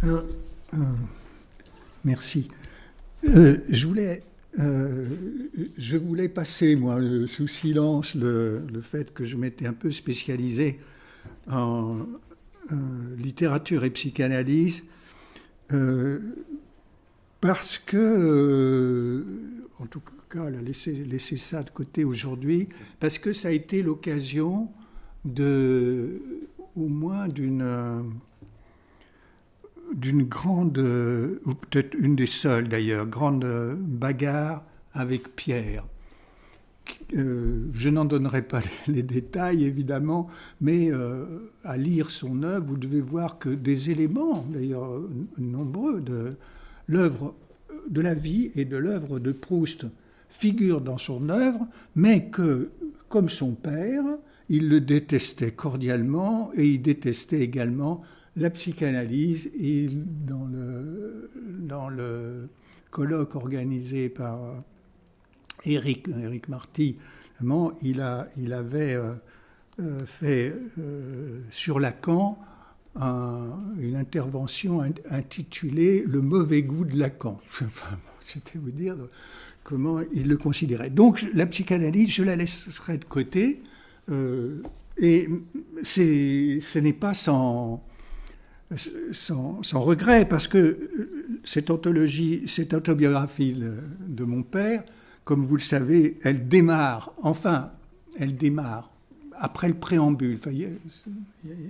Alors, euh, merci. Je voulais passer, moi, sous silence le fait que je m'étais un peu spécialisé en littérature et psychanalyse, euh, parce que, en tout cas, laisser ça de côté aujourd'hui, parce que ça a été l'occasion au moins d'une grande, ou peut-être une des seules d'ailleurs, grande bagarre avec Pierre. Je n'en donnerai pas les détails évidemment, mais à lire son œuvre, vous devez voir que des éléments, d'ailleurs nombreux, de l'œuvre de la vie et de l'œuvre de Proust figurent dans son œuvre, mais que, comme son père, il le détestait cordialement et il détestait également la psychanalyse. Et dans le colloque organisé par Éric Marty, il avait fait sur Lacan une intervention intitulée « Le mauvais goût de Lacan ». Enfin, c'était vous dire comment il le considérait. Donc la psychanalyse, je la laisserai de côté, et ce n'est pas sans regret, parce que cette autobiographie de mon père, comme vous le savez, elle démarre après le préambule. Enfin,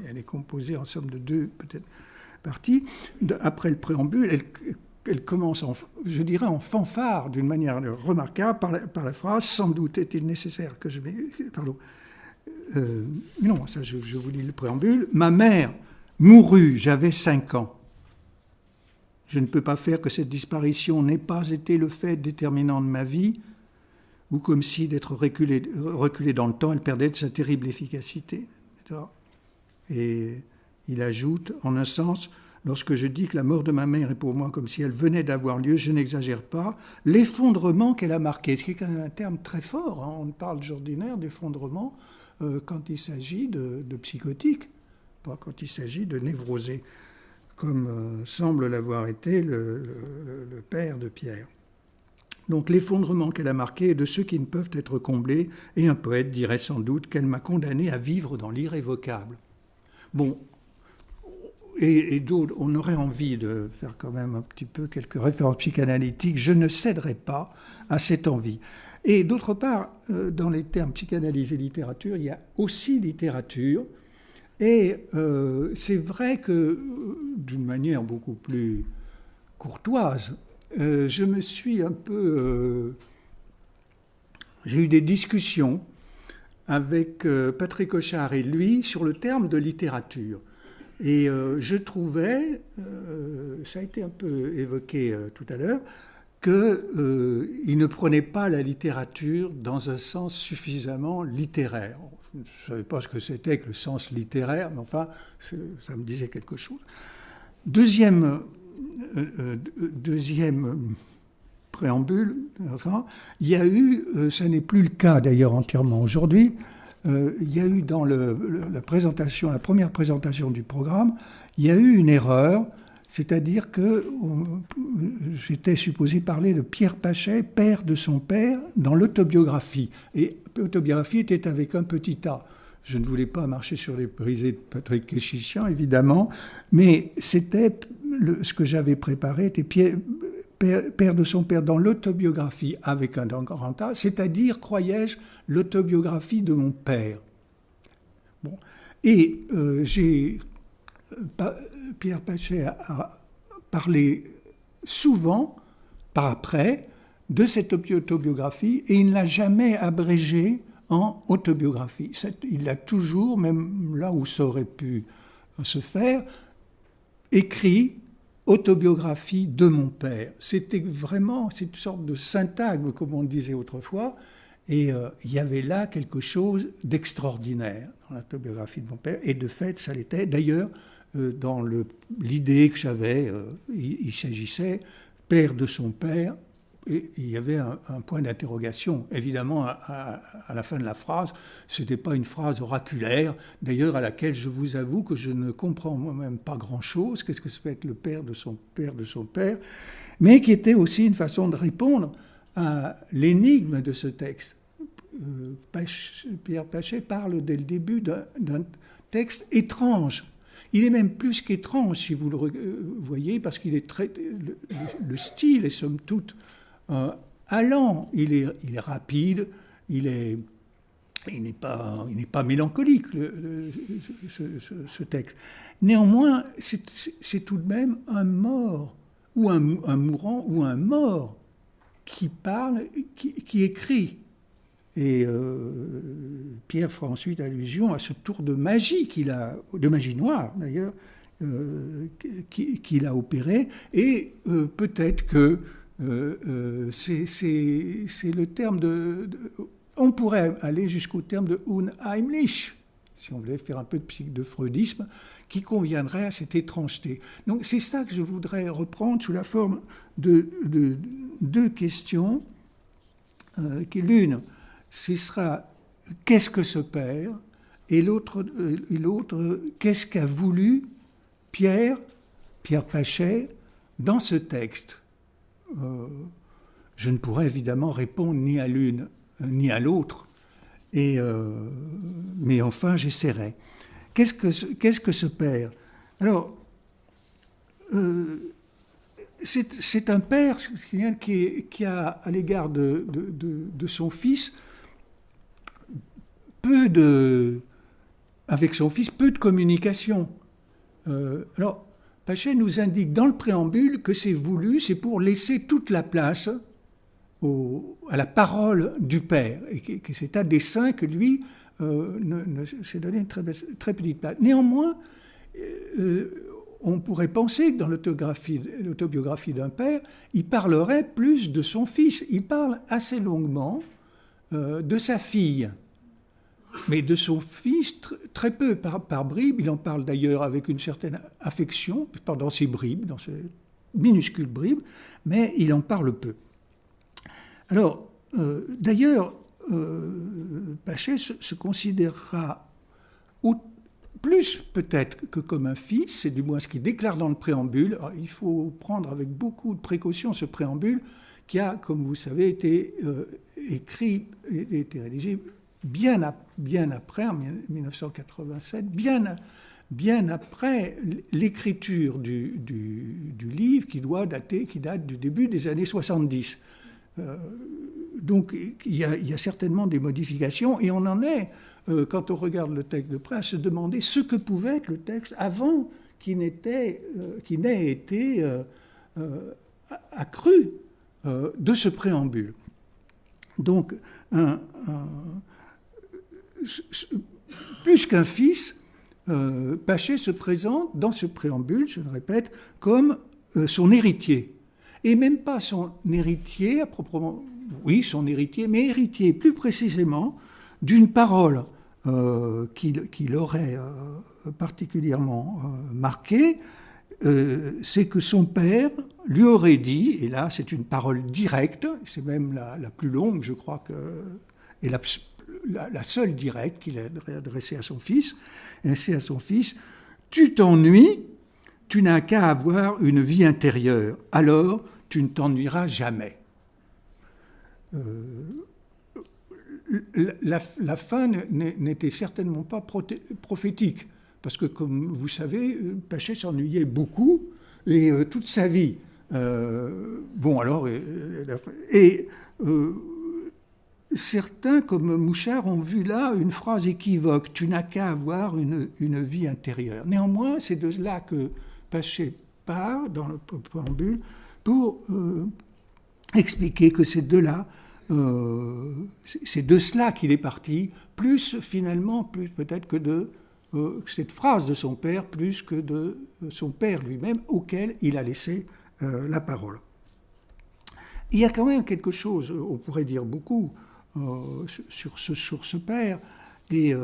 elle est composée en somme de deux, peut-être, parties. Après le préambule, elle commence, je dirais, en fanfare, d'une manière remarquable, par la phrase « Sans doute est-il nécessaire que je... » Pardon. Non, ça, je vous lis le préambule. « Ma mère mourut, j'avais 5 ans. Je ne peux pas faire que cette disparition n'ait pas été le fait déterminant de ma vie, ou comme si d'être reculée dans le temps, elle perdait de sa terrible efficacité. » Et il ajoute, en un sens, « Lorsque je dis que la mort de ma mère est pour moi comme si elle venait d'avoir lieu, je n'exagère pas. L'effondrement qu'elle a marqué, ce qui est quand même un terme très fort, hein, on parle d'ordinaire d'effondrement quand il s'agit de psychotique, pas quand il s'agit de névrosé, comme semble l'avoir été le père de Pierre. Donc l'effondrement qu'elle a marqué est de ceux qui ne peuvent être comblés, et un poète dirait sans doute qu'elle m'a condamné à vivre dans l'irrévocable. » Bon, et d'autres, on aurait envie de faire quand même un petit peu quelques références psychanalytiques, je ne céderai pas à cette envie. Et d'autre part, dans les termes psychanalyse et littérature, il y a aussi littérature, et c'est vrai que, d'une manière beaucoup plus courtoise, je me suis un peu... j'ai eu des discussions avec Patrick Auchard et lui sur le terme de littérature. Et je trouvais, ça a été un peu évoqué tout à l'heure, qu'il ne prenait pas la littérature dans un sens suffisamment littéraire. Je ne savais pas ce que c'était que le sens littéraire, mais enfin, ça me disait quelque chose. Deuxième préambule, il y a eu, ça n'est plus le cas d'ailleurs entièrement aujourd'hui, il y a eu dans la première présentation du programme, il y a eu une erreur, c'est-à-dire que j'étais supposé parler de Pierre Pachet, père de son père, dans l'autobiographie. Et l'autobiographie était avec un petit A. Je ne voulais pas marcher sur les brisées de Patrick Kéchichian, évidemment, mais c'était ce que j'avais préparé, était père de son père dans l'autobiographie avec un grand A, c'est-à-dire, croyais-je, l'autobiographie de mon père. Bon. Et Pierre Pachet a parlé souvent, par après, de cette autobiographie, et il ne l'a jamais abrégée en autobiographie. Il a toujours, même là où ça aurait pu se faire, écrit autobiographie de mon père. C'était vraiment cette sorte de syntagme, comme on disait autrefois, et il y avait là quelque chose d'extraordinaire dans l'autobiographie de mon père, et de fait, ça l'était. D'ailleurs, dans l'idée que j'avais, il s'agissait père de son père, et il y avait un point d'interrogation. Évidemment, à la fin de la phrase, ce n'était pas une phrase oraculaire, d'ailleurs à laquelle je vous avoue que je ne comprends moi-même pas grand-chose. Qu'est-ce que ça peut être le père de son père de son père, mais qui était aussi une façon de répondre à l'énigme de ce texte. Pierre Pachet parle dès le début d'un texte étrange. Il est même plus qu'étrange, si vous le voyez, parce qu'il est le style est somme toute allant. Il est rapide, il n'est pas mélancolique, ce texte. Néanmoins, c'est tout de même un mort, ou un mourant, ou un mort qui parle, qui écrit. Et Pierre fera ensuite allusion à ce tour de magie de magie noire d'ailleurs, qu'il a opéré. Et peut-être que c'est le terme on pourrait aller jusqu'au terme de unheimlich, si on voulait faire un peu de freudisme, qui conviendrait à cette étrangeté. Donc c'est ça que je voudrais reprendre sous la forme de deux questions, qui l'une, ce sera qu'est-ce que ce père, et l'autre qu'est-ce qu'a voulu Pierre Pachet dans ce texte. Je ne pourrais évidemment répondre ni à l'une ni à l'autre, mais enfin j'essaierai. Qu'est-ce que ce père? Alors, c'est un père qui a à l'égard de son fils avec son fils, peu de communication. Alors, Pachet nous indique dans le préambule que c'est voulu, c'est pour laisser toute la place à la parole du Père, et que c'est à dessein que lui s'est donné une très petite place. Néanmoins, on pourrait penser que dans l'autobiographie d'un père, il parlerait plus de son fils. Il parle assez longuement de sa fille, mais de son fils très peu, par bribes. Il en parle d'ailleurs avec une certaine affection, dans ses bribes, dans ses minuscules bribes, mais il en parle peu. Alors, d'ailleurs, Pachet se considérera plus peut-être que comme un fils, c'est du moins ce qu'il déclare dans le préambule. Alors, il faut prendre avec beaucoup de précaution ce préambule qui a, comme vous savez, été écrit et été rédigé bien après, en 1987, bien après l'écriture du livre qui date du début des années 70. Donc il y a certainement des modifications, et on en est, quand on regarde le texte de près, à se demander ce que pouvait être le texte avant qu'il n'ait été accru de ce préambule. Donc, plus qu'un fils, Pachet se présente dans ce préambule, je le répète, comme son héritier. Et même pas son héritier, à proprement, oui, son héritier, mais héritier plus précisément d'une parole qui l'aurait particulièrement marqué, c'est que son père lui aurait dit, et là c'est une parole directe, c'est même la plus longue, je crois, et la seule directe qu'il a adressée à son fils, « Tu t'ennuies, tu n'as qu'à avoir une vie intérieure, alors tu ne t'ennuieras jamais. » La fin n'était certainement pas prophétique, parce que, comme vous savez, Pachet s'ennuyait beaucoup, et toute sa vie. Certains, comme Mouchard, ont vu là une phrase équivoque, « Tu n'as qu'à avoir une vie intérieure ». Néanmoins, c'est de là que Pachet part, dans le préambule, pour expliquer que c'est de cela qu'il est parti, plus peut-être que de cette phrase de son père, plus que de son père lui-même, auquel il a laissé la parole. Il y a quand même quelque chose, on pourrait dire beaucoup, sur ce père, et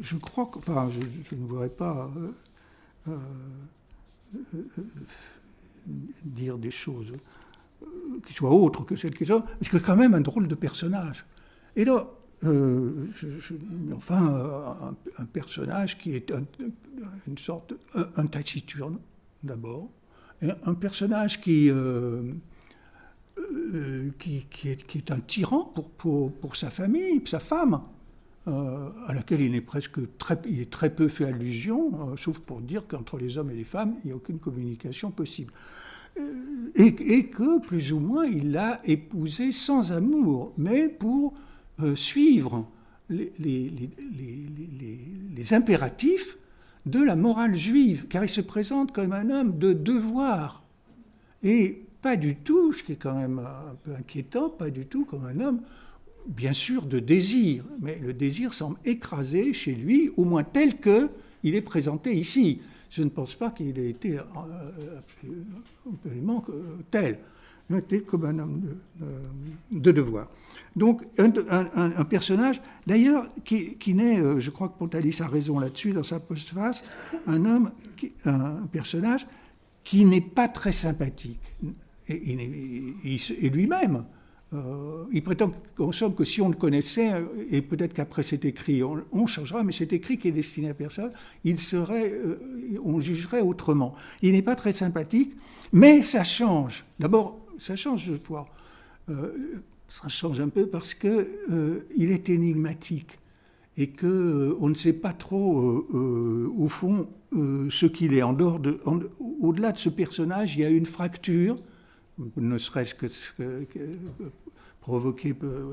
je crois que, je ne voudrais pas dire des choses qui soient autres que celles qui sont, parce que quand même un drôle de personnage. Et là, un personnage qui est une sorte, un taciturne d'abord, et un personnage qui est un tyran pour sa famille, sa femme, à laquelle il est très peu fait allusion, sauf pour dire qu'entre les hommes et les femmes, il n'y a aucune communication possible. Et que, plus ou moins, il l'a épousée sans amour, mais pour suivre les impératifs de la morale juive, car il se présente comme un homme de devoir, et pas du tout, ce qui est quand même un peu inquiétant, pas du tout comme un homme, bien sûr, de désir, mais le désir semble écrasé chez lui, au moins tel qu'il est présenté ici. Je ne pense pas qu'il ait été absolument tel. Il était comme un homme de devoir. Donc, un personnage, d'ailleurs, qui naît, je crois que Pontalis a raison là-dessus, dans sa postface, un personnage qui n'est pas très sympathique. Et lui-même, il prétend qu'en somme que si on le connaissait, et peut-être qu'après cet écrit, on changera, mais cet écrit qui est destiné à personne, on jugerait autrement. Il n'est pas très sympathique, mais ça change. D'abord, ça change, je crois. Ça change un peu parce qu'il est énigmatique et qu'on ne sait pas trop, au fond, ce qu'il est. Au-delà de ce personnage, il y a une fracture, ne serait-ce que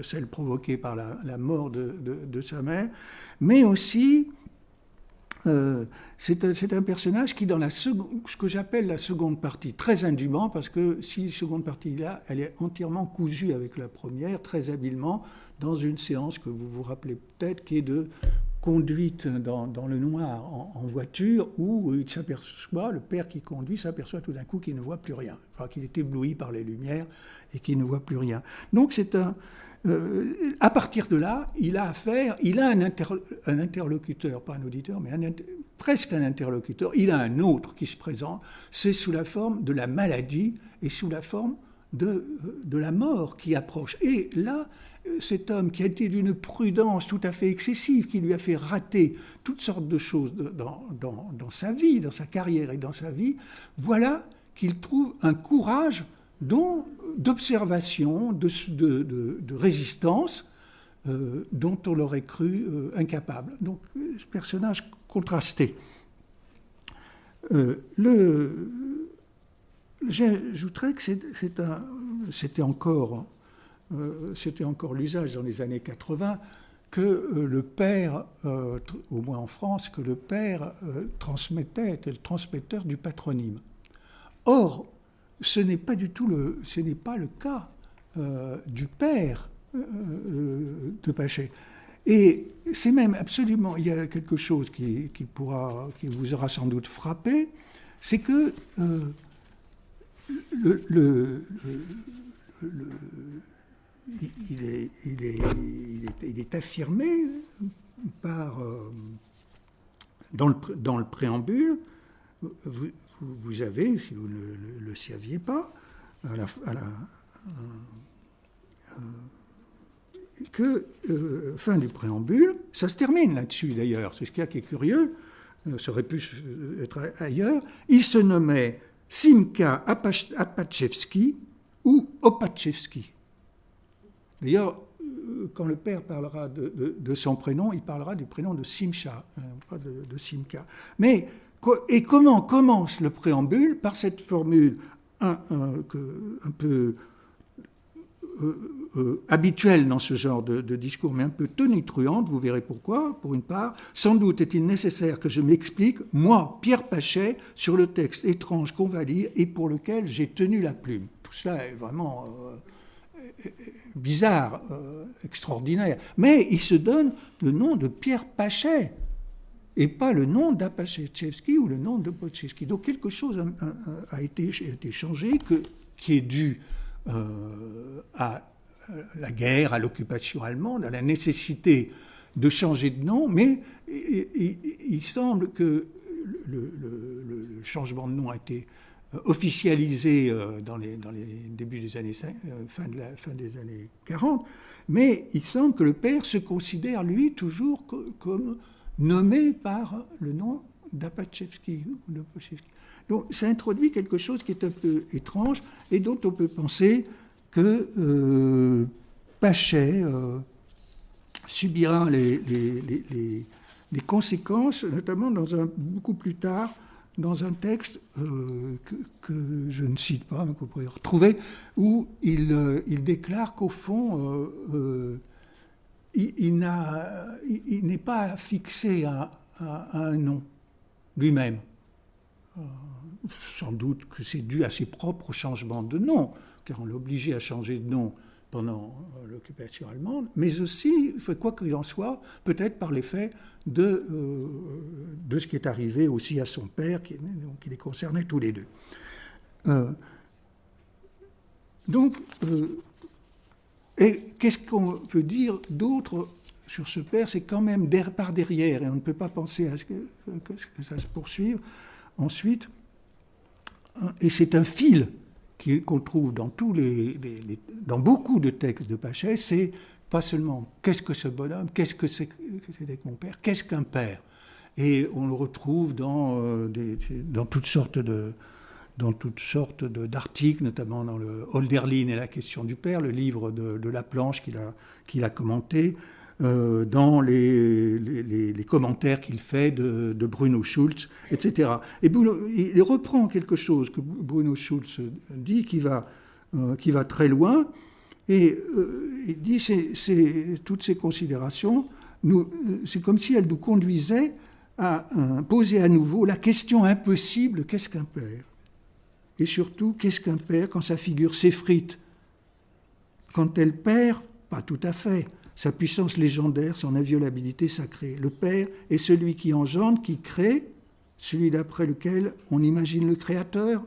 celle provoquée par la mort de sa mère, mais aussi c'est un personnage qui, dans ce que j'appelle la seconde partie, très indûment, parce que si seconde partie-là, elle est entièrement cousue avec la première, très habilement, dans une séance que vous vous rappelez peut-être, qui est de conduite dans le noir en voiture, où il s'aperçoit, le père qui conduit s'aperçoit tout d'un coup qu'il ne voit plus rien, enfin, qu'il est ébloui par les lumières et qu'il ne voit plus rien. Donc c'est à partir de là, il a un interlocuteur, pas un auditeur, mais presque un interlocuteur. Il a un autre qui se présente, c'est sous la forme de la maladie et sous la forme de la mort qui approche. Et là, cet homme qui a été d'une prudence tout à fait excessive, qui lui a fait rater toutes sortes de choses dans sa vie, dans sa carrière et dans sa vie, voilà qu'il trouve un courage d'observation, de résistance, dont on l'aurait cru incapable. Donc, ce personnage contrasté. J'ajouterais que c'était encore l'usage dans les années 80 que le père, au moins en France, que le père était le transmetteur du patronyme. Or, ce n'est pas le cas du père de Pachet. Et c'est même absolument, il y a quelque chose qui vous aura sans doute frappé, c'est que il est affirmé dans le préambule. Vous avez, si vous ne le saviez pas, fin du préambule, ça se termine là-dessus d'ailleurs, c'est ce qui est curieux, ça aurait pu être ailleurs, il se nommait Simka Apachevski ou Opachevski. D'ailleurs, quand le père parlera de son prénom, il parlera du prénom de Simcha, pas de Simka. Et comment commence le préambule? Par cette formule un peu habituelle dans ce genre de discours, mais un peu tonitruante, vous verrez pourquoi, pour une part. Sans doute est-il nécessaire que je m'explique, moi, Pierre Pachet, sur le texte étrange qu'on va lire et pour lequel j'ai tenu la plume. Tout cela est vraiment bizarre, extraordinaire. Mais il se donne le nom de Pierre Pachet, et pas le nom d'Apachevski ou le nom de Potchevski. Donc quelque chose a été changé, qui est dû à la guerre, à l'occupation allemande, à la nécessité de changer de nom, mais il semble que le changement de nom a été officialisé dans les débuts des années fin des années 40, mais il semble que le père se considère, lui, toujours comme nommé par le nom d'Apachevski. Donc ça introduit quelque chose qui est un peu étrange et dont on peut penser que Pachet subira les conséquences, notamment beaucoup plus tard, dans un texte que je ne cite pas, mais que vous pourrez retrouver, où il déclare qu'au fond, il n'est pas fixé à un nom lui-même. Sans doute que c'est dû à ses propres changements de nom, car on l'a obligé à changer de nom pendant l'occupation allemande, mais aussi, quoi qu'il en soit, peut-être par l'effet de ce qui est arrivé aussi à son père, qui les concernait tous les deux. Et qu'est-ce qu'on peut dire d'autre sur ce père? C'est quand même par derrière, et on ne peut pas penser à ce que ça se poursuive ensuite. Et c'est un fil qu'on trouve dans dans beaucoup de textes de Pachet, c'est pas seulement qu'est-ce que ce bonhomme, qu'est-ce que c'était que mon père, qu'est-ce qu'un père. Et on le retrouve dans toutes sortes d'articles, notamment dans le Hölderlin et la question du père, le livre de Laplanche qu'il a commenté, dans les commentaires qu'il fait de Bruno Schulz, etc. Et il reprend quelque chose que Bruno Schulz dit qui va très loin, et il dit toutes ces considérations, c'est comme si elles nous conduisaient à poser à nouveau la question impossible, qu'est-ce qu'un père? Et surtout, qu'est-ce qu'un père quand sa figure s'effrite? Quand elle perd, pas tout à fait, sa puissance légendaire, son inviolabilité sacrée. Le père est celui qui engendre, qui crée, celui d'après lequel on imagine le créateur,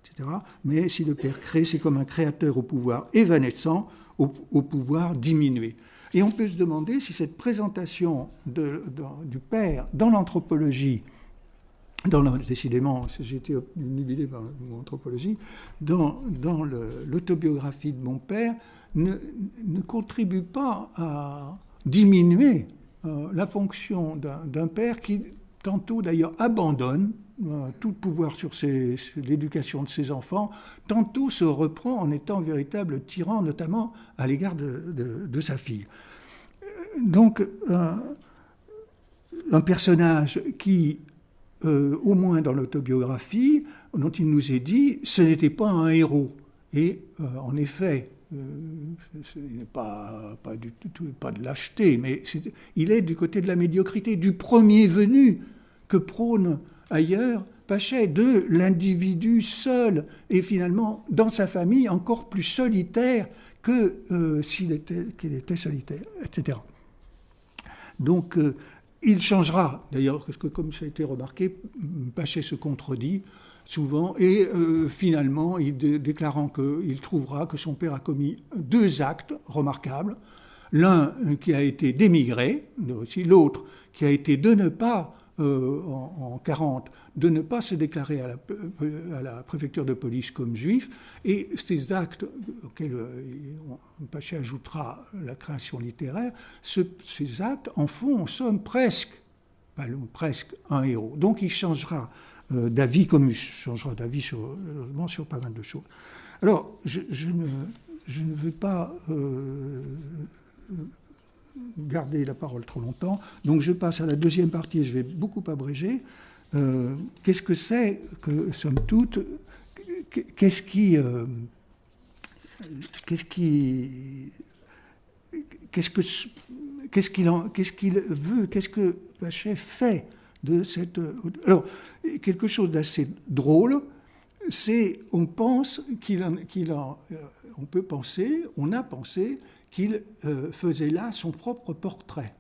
etc. Mais si le père crée, c'est comme un créateur au pouvoir évanescent, au pouvoir diminué. Et on peut se demander si cette présentation du père dans l'anthropologie, décidément, j'ai été obnubilé par l'anthropologie, dans l'autobiographie de mon père, ne contribue pas à diminuer la fonction d'un père qui, tantôt d'ailleurs, abandonne tout pouvoir sur l'éducation de ses enfants, tantôt se reprend en étant véritable tyran, notamment à l'égard de sa fille. Donc, un personnage qui, au moins dans l'autobiographie, dont il nous est dit, ce n'était pas un héros. Et en effet, ce n'est pas de lâcheté, mais il est du côté de la médiocrité, du premier venu que prône ailleurs Pachet, de l'individu seul, et finalement, dans sa famille, encore plus solitaire qu'il était solitaire, etc. Donc, il changera, d'ailleurs, parce que comme ça a été remarqué, Pachet se contredit souvent, et finalement, déclarant qu'il trouvera que son père a commis 2 actes remarquables, l'un qui a été d'émigrer, l'autre qui a été de ne pas, en 40, de ne pas se déclarer à la préfecture de police comme juif, et ces actes auxquels Pachet ajoutera la création littéraire, ces actes en font en somme presque un héros. Donc il changera d'avis, comme il changera d'avis sur pas mal de choses. Alors, je ne veux pas garder la parole trop longtemps, donc je passe à la deuxième partie et je vais beaucoup abréger. Qu'est-ce que c'est que, somme toute, qu'est-ce qu'il veut, qu'est-ce que Pachet fait de cette... Alors, quelque chose d'assez drôle, c'est, on a pensé qu'il faisait là son propre portrait.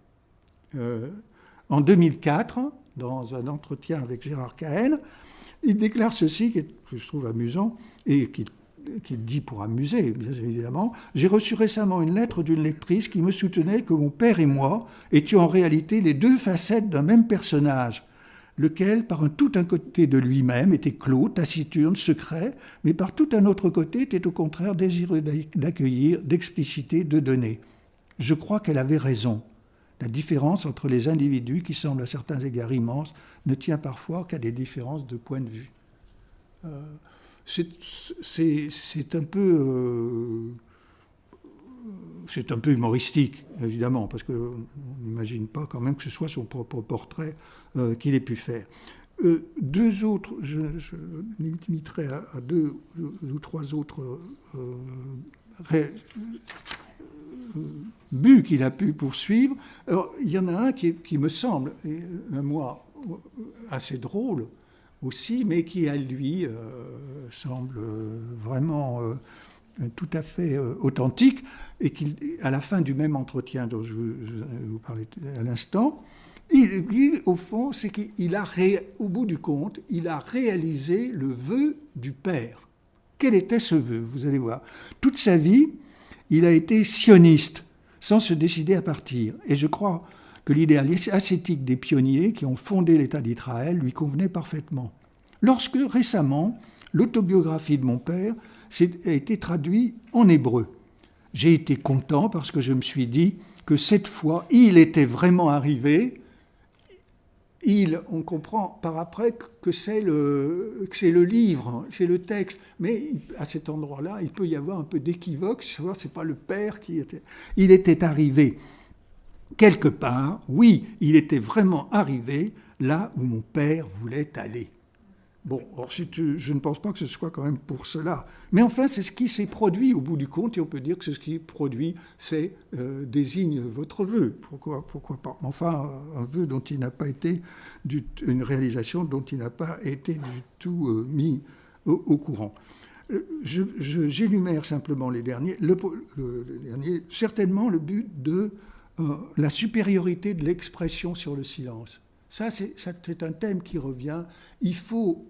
En 2004, dans un entretien avec Gérard Cahen, il déclare ceci, que je trouve amusant, et qu'il dit pour amuser, bien évidemment. « J'ai reçu récemment une lettre d'une lectrice qui me soutenait que mon père et moi étions en réalité les 2 facettes d'un même personnage. lequel, par tout un côté de lui-même, était clos, taciturne, secret, mais par tout un autre côté était au contraire désireux d'accueillir, d'expliciter, de donner. Je crois qu'elle avait raison. La différence entre les individus, qui semblent à certains égards immenses, ne tient parfois qu'à des différences de point de vue. C'est un peu humoristique, évidemment, parce qu'on n'imagine pas quand même que ce soit son propre portrait qu'il ait pu faire. Deux autres, je me limiterai à deux ou trois autres buts qu'il a pu poursuivre. Alors, il y en a un qui me semble, moi, assez drôle aussi, mais qui, à lui, semble vraiment tout à fait authentique, et qu'à la fin du même entretien dont je vous parlais à l'instant, au fond, c'est qu'il a, au bout du compte, il a réalisé le vœu du père. Quel était ce vœu? Vous allez voir. Toute sa vie, il a été sioniste, sans se décider à partir. Et je crois que l'idéal ascétique des pionniers qui ont fondé l'État d'Israël lui convenait parfaitement. Lorsque, récemment, l'autobiographie de mon père a été traduite en hébreu, j'ai été content parce que je me suis dit que cette fois, il était vraiment arrivé. On comprend par après que c'est le livre, c'est le texte. Mais à cet endroit-là, il peut y avoir un peu d'équivoque. C'est pas le père qui était. Il était arrivé quelque part. Oui, il était vraiment arrivé là où mon père voulait aller. Bon, alors je ne pense pas que ce soit quand même pour cela. Mais enfin, c'est ce qui s'est produit au bout du compte, et on peut dire que ce qui est produit, c'est désigne votre vœu. Pourquoi pas? Enfin, un vœu dont il n'a pas été, une réalisation dont il n'a pas été du tout mis au courant. J'énumère simplement les derniers. Le dernier, certainement le but de la supériorité de l'expression sur le silence. Ça, c'est un thème qui revient. Il faut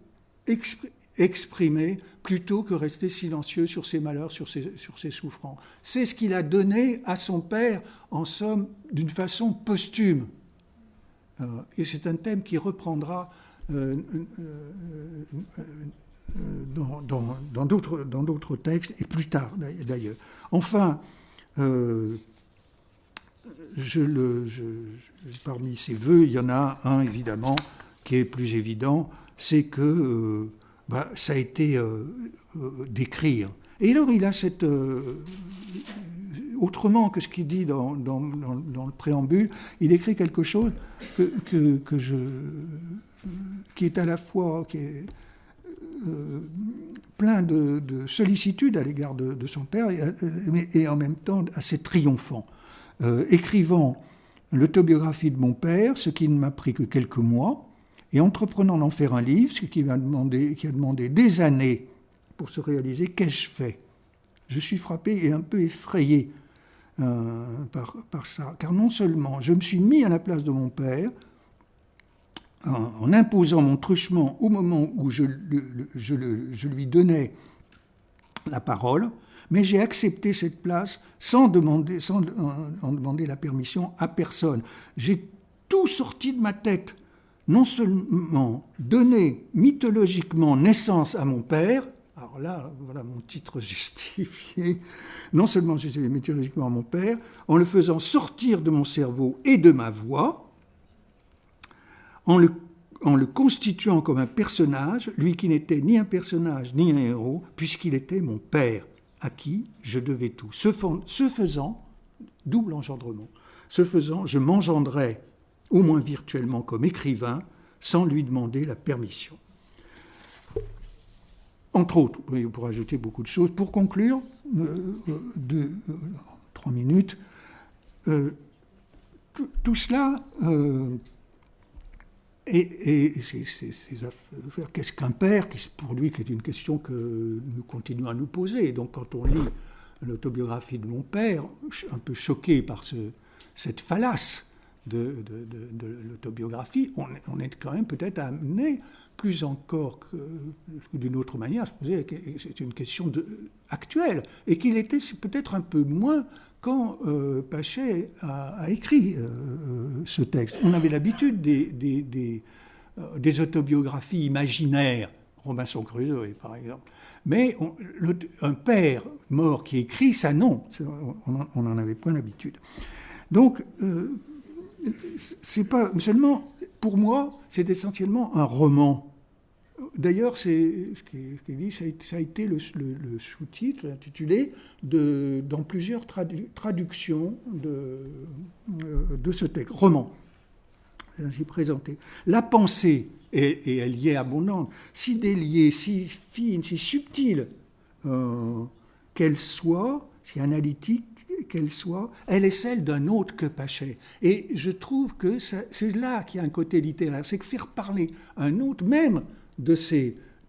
exprimer plutôt que rester silencieux sur ses malheurs, sur ses souffrances. C'est ce qu'il a donné à son père, en somme, d'une façon posthume. Et c'est un thème qui reprendra dans d'autres textes, et plus tard d'ailleurs. Enfin, parmi ces vœux, il y en a un, évidemment, qui est plus évident, c'est que ça a été d'écrire. Et alors, il a cette... autrement que ce qu'il dit dans le préambule, il écrit quelque chose qui est à la fois... plein de sollicitude à l'égard de son père, et en même temps assez triomphant. Écrivant l'autobiographie de mon père, ce qui ne m'a pris que quelques mois, et entreprenant d'en faire un livre, ce qui a demandé des années pour se réaliser, qu'ai-je fait? Je suis frappé et un peu effrayé par ça, car non seulement je me suis mis à la place de mon père, en imposant mon truchement au moment où je lui donnais la parole, mais j'ai accepté cette place sans en demander la permission à personne. J'ai tout sorti de ma tête. Non seulement donner mythologiquement naissance à mon père, alors là, voilà mon titre justifié, non seulement j'ai donné mythologiquement à mon père, en le faisant sortir de mon cerveau et de ma voix, en le constituant comme un personnage, lui qui n'était ni un personnage ni un héros, puisqu'il était mon père, à qui je devais tout. Ce faisant, double engendrement, ce faisant, je m'engendrais, au moins virtuellement comme écrivain, sans lui demander la permission. Entre autres, on pourrait ajouter beaucoup de choses. Pour conclure, 3 minutes, tout cela... Et ces affaires, qu'est-ce qu'un père, pour lui, qui est une question que nous continuons à nous poser. Et donc, quand on lit l'autobiographie de mon père, un peu choqué par cette fallace de l'autobiographie, on est quand même peut-être amené, plus encore que d'une autre manière, à se poser, c'est une question actuelle, et qu'il était peut-être un peu moins quand Pachet a écrit ce texte. On avait l'habitude des des autobiographies imaginaires, Robinson Crusoe par exemple. Mais un père mort qui écrit, ça non, on n'en avait point l'habitude. Donc, c'est pas seulement, pour moi, c'est essentiellement un roman. D'ailleurs, c'est ce qui est dit, ça a été le sous-titre intitulé dans plusieurs traductions de ce texte, roman. Ainsi présenté. La pensée, et elle y est abondante, si déliée, si fine, si subtile qu'elle soit, si analytique qu'elle soit, elle est celle d'un autre que Pachet. Et je trouve que c'est là qu'il y a un côté littéraire, c'est que faire parler un autre, même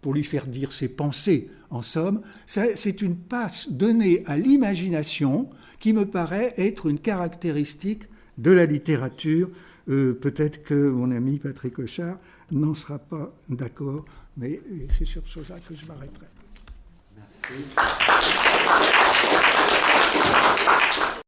pour lui faire dire ses pensées, en somme, c'est une passe donnée à l'imagination qui me paraît être une caractéristique de la littérature. Peut-être que mon ami Patrick Auchard n'en sera pas d'accord, mais c'est sur cela que je m'arrêterai. Merci.